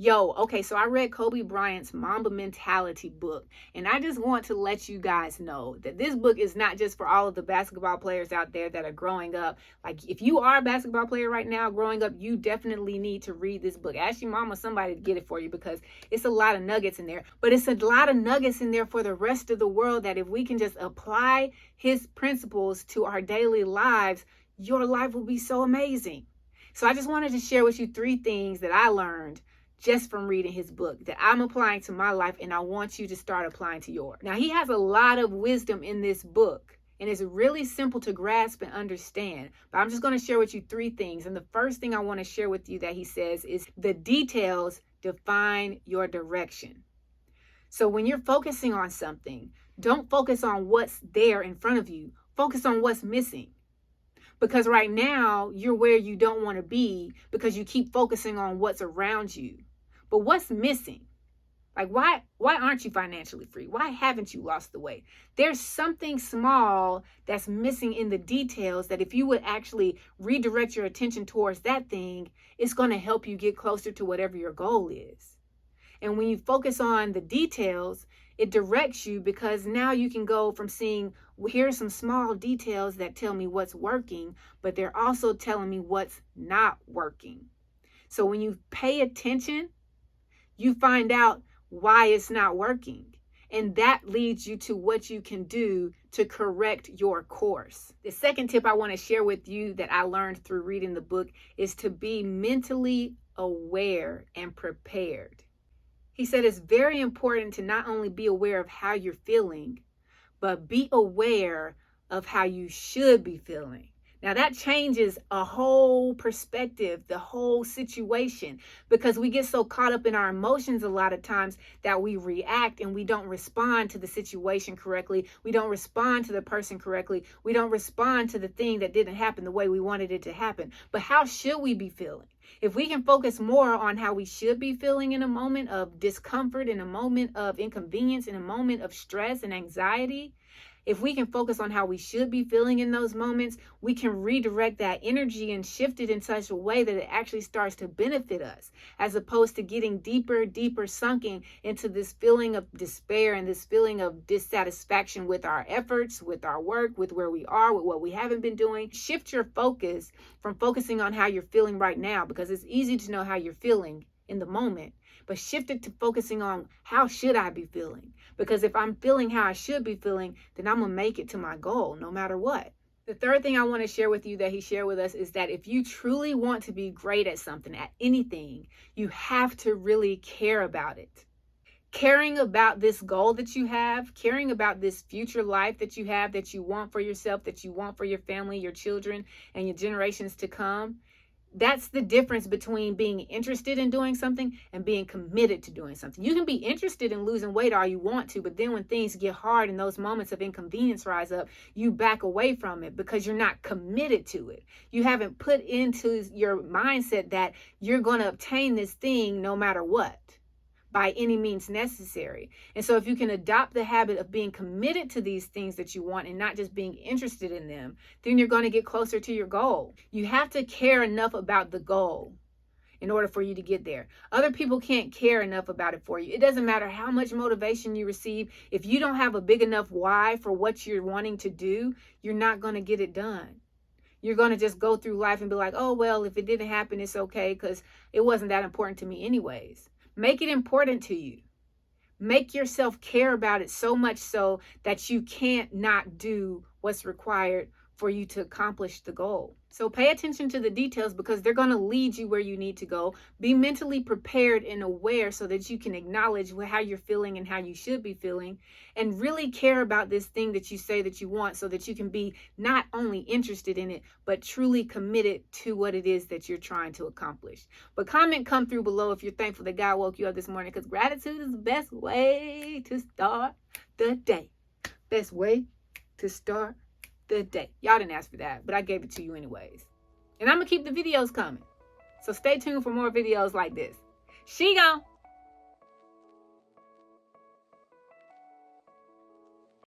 Okay, so I read Kobe Bryant's Mamba Mentality book, and I just want to let you guys know that this book is not just for all of the basketball players out there that are growing up. Like, if you are a basketball player right now growing up, you definitely need to read this book. Ask your mama, somebody to get it for you, because it's a lot of nuggets in there. But it's a lot of nuggets in there for the rest of the world that if we can just apply his principles to our daily lives, your life will be so amazing. So I just wanted to share with you 3 things that I learned just from reading his book that I'm applying to my life, and I want you to start applying to yours. Now, he has a lot of wisdom in this book, and it's really simple to grasp and understand. But I'm just going to share with you 3 things. And the first thing I want to share with you that he says is the details define your direction. So when you're focusing on something, don't focus on what's there in front of you. Focus on what's missing. Because right now, you're where you don't want to be because you keep focusing on what's around you. But what's missing? Like, why aren't you financially free? Why haven't you lost the weight? There's something small that's missing in the details that if you would actually redirect your attention towards that thing, it's going to help you get closer to whatever your goal is. And when you focus on the details, it directs you, because now you can go from seeing, well, here's some small details that tell me what's working, but they're also telling me what's not working. So when you pay attention, you find out why it's not working. And that leads you to what you can do to correct your course. The second tip I want to share with you that I learned through reading the book is to be mentally aware and prepared. He said it's very important to not only be aware of how you're feeling, but be aware of how you should be feeling. Now that changes a whole perspective, the whole situation, because we get so caught up in our emotions a lot of times that we react and we don't respond to the situation correctly. We don't respond to the person correctly. We don't respond to the thing that didn't happen the way we wanted it to happen. But how should we be feeling? If we can focus more on how we should be feeling in a moment of discomfort, in a moment of inconvenience, in a moment of stress and anxiety, if we can focus on how we should be feeling in those moments, we can redirect that energy and shift it in such a way that it actually starts to benefit us, as opposed to getting deeper sunken into this feeling of despair and this feeling of dissatisfaction with our efforts, with our work, with where we are, with what we haven't been doing. Shift your focus from focusing on how you're feeling right now, because it's easy to know how you're feeling in the moment, but shift it to focusing on how should I be feeling? Because if I'm feeling how I should be feeling, then I'm going to make it to my goal no matter what. The third thing I want to share with you that he shared with us is that if you truly want to be great at something, at anything, you have to really care about it. Caring about this goal that you have, caring about this future life that you have, that you want for yourself, that you want for your family, your children, and your generations to come. That's the difference between being interested in doing something and being committed to doing something. You can be interested in losing weight all you want to, but then when things get hard and those moments of inconvenience rise up, you back away from it because you're not committed to it. You haven't put into your mindset that you're going to obtain this thing no matter what, by any means necessary. And so if you can adopt the habit of being committed to these things that you want and not just being interested in them, then you're going to get closer to your goal. You have to care enough about the goal in order for you to get there. Other people can't care enough about it for you. It doesn't matter how much motivation you receive. If you don't have a big enough why for what you're wanting to do, you're not going to get it done. You're going to just go through life and be like, oh, well, if it didn't happen, it's okay because it wasn't that important to me anyways. Make it important to you. Make yourself care about it so much so that you can't not do what's required for you to accomplish the goal. So pay attention to the details because they're going to lead you where you need to go. Be mentally prepared and aware so that you can acknowledge how you're feeling and how you should be feeling, and really care about this thing that you say that you want so that you can be not only interested in it, but truly committed to what it is that you're trying to accomplish. But come through below if you're thankful that God woke you up this morning, because gratitude is the best way to start the day. Best way to start the day. Y'all didn't ask for that, but I gave it to you anyways. And I'm gonna keep the videos coming. So stay tuned for more videos like this. She gone.